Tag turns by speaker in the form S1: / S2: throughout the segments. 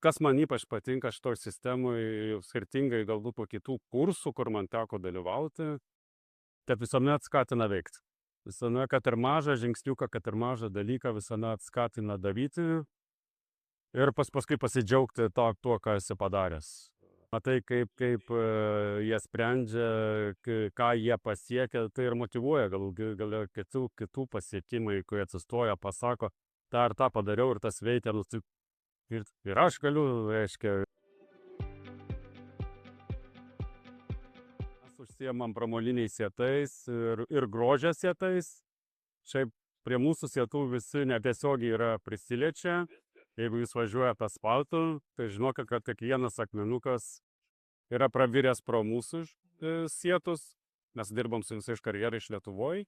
S1: kas man ypač patinka šitoj sistemoj, skirtingai galbūt po kitų kursų, kur man teko dalyvauti, kad visuomet skatina veikt. Visuomet, kad ir mažą žingsniuką, kad ir mažą dalyką visuomet skatina daryti ir paskui pasidžiaugti tuo, ką esi padaręs. Matai, kaip jie sprendžia, ką jie pasiekia, tai ir motyvuoja gal kitų pasiekimai, kurie atsistoja, pasako, tą ir tą padariau ir tas veikia, ir aš galiu, reiškia. Mes užsiemam pramoniniais sietais ir grožio sietais. Šiaip prie mūsų sietų visi netiesiogiai yra prisiliečia. Jeigu jūs važiuojate asfaltu, tai žinokit, kad kiekvienas akmenukas yra praviręs pro mūsų sietus. Mes dirbam su visais karjerai iš Lietuvoj.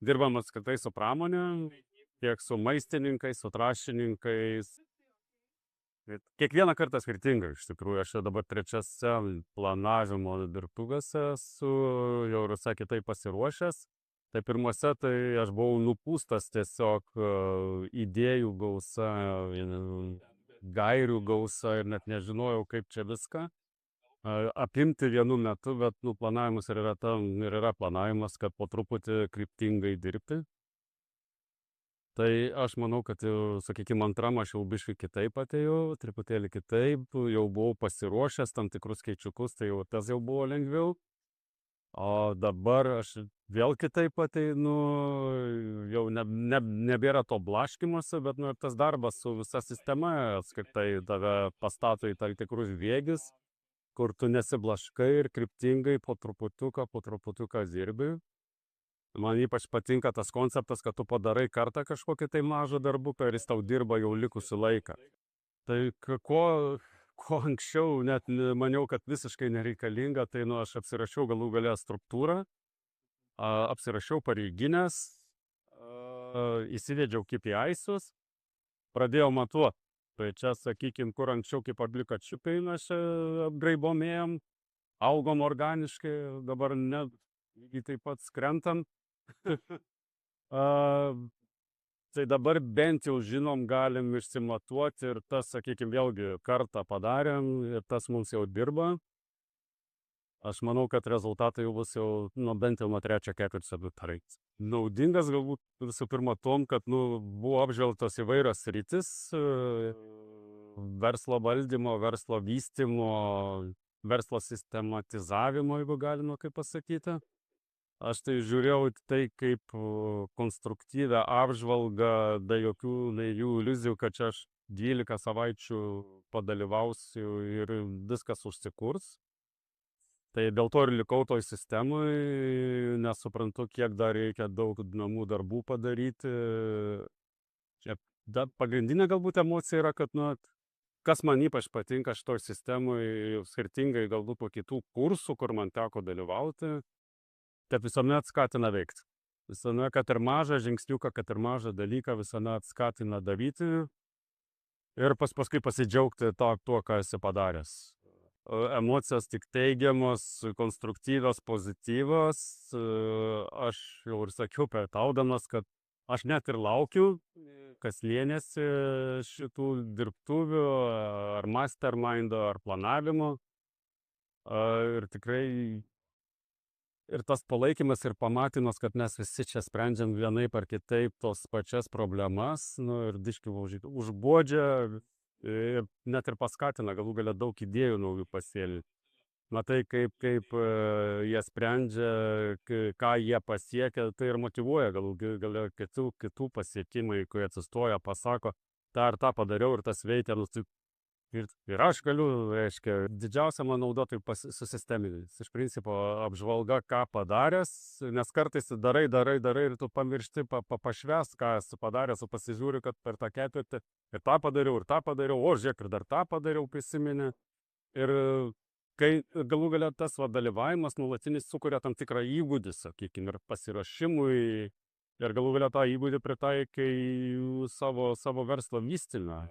S1: Dirbam apskritai su pramonė, tiek su maistininkais, su trašininkais. Kiekvieną kartą skirtingai, iš tikrųjų. Aš dabar trečiose planavimo dirbtuvėse esu jau visai kitaip pasiruošęs. Tai pirmuose, tai aš buvau nupūstas tiesiog idėjų gausa, gairių gausa ir net nežinojau, kaip čia viską apimti vienu metu, bet planavimas ir yra planavimas, kad po truputį kryptingai dirbti. Tai aš manau, kad jau, sakykime, antram aš jau biškai kitaip atėjau, truputėlį kitaip, jau buvau pasiruošęs tam tikrus skaičiukus, tai jau tas jau buvo lengviau. O dabar aš vėl kitaip ateinu, jau nebėra to blaškymosi, bet tas darbas su visa sistema apskritai tave pastato į tam tikrus bėgius, kur tu nesiblaškai ir kryptingai po truputuką dirbi. Man ypač patinka tas konceptas, kad tu padarai kartą kažkokį tai mažą darbuką ir jis tau dirba jau likusį laiką. Tai ko anksčiau net maniau, kad visiškai nereikalinga, tai aš apsirašiau galų gale struktūrą, apsirašiau pareiginės, įsivedžiau KPI-sus, pradėjau matuoti. Tai čia, sakykime, kur anksčiau kaip aplikačiukai mes apgraibomėjom, augom organiškai, dabar net lygiai taip pat skrentam. Tai dabar bent jau žinom, galim išsimatuoti ir tas, sakykime, vėlgi kartą padarėm ir tas mums jau dirba. Aš manau, kad rezultatai jau bus bent jau nuo 3. ketvirčio praeis. Naudingas galbūt visų pirma tom, kad buvo apžvelgtos įvairios sritis, verslo valdymo, verslo vystymo, verslo sistematizavimo, jeigu galima kaip pasakyti. Aš tai žiūrėjau tai kaip konstruktyvę apžvalgą, be jokių naivių iliuzijų, kad čia aš 12 savaičių padalyvausiu ir viskas užsikurs. Tai dėl to ir likau toj sistemoj, nesuprantu, kiek dar reikia daug namų darbų padaryti. Čia pagrindinė galbūt emocija yra, kad, kas man ypač patinka šitoj sistemoj, skirtingai galbūt po kitų kursų, kur man teko dalyvauti, kad visuomet skatina veikt. Visuomet, kad ir mažą žingsniuką, kad ir mažą dalyką visuomet skatina daryti ir paskui pasidžiaugti tuo, ką esi padaręs. Emocijos tik teigiamos, konstruktyvios, pozityvios. Aš jau ir sakiau pietaudamas, kad aš net ir laukiu, kas mėnesį šitų dirbtuvių, ar mastermindo, ar planavimo. Ir tikrai ir tas palaikymas ir pamatymas, kad mes visi čia sprendžiam vienaip ar kitaip tos pačias problemas, ir biškį užbodžia ir net ir paskatina galų gale daug idėjų naujų pasėlyti. Matai, kaip jie sprendžia, ką jie pasiekia, tai ir motyvuoja galų gale kitų pasiekimai, kurie atsistoja, pasako, tą ir tą padariau ir tas veikia, ir aš galiu, reiškia, didžiausia man nauda tai susisteminis. Iš principo apžvalga, ką padaręs, nes kartais darai ir tu pamiršti pašvęs, ką esu padaręs, o pasižiūri, kad per tą ketvirtį ir tą padariau, o žiūrėk, ir dar tą padariau, prisimeni. Ir kai galų gale tas dalyvavimas nuolatinis sukuria tam tikrą įgūdį, sakykime, ir pasiruošimui, ir galų gale tą įgūdį pritaikai savo verslo vystyme.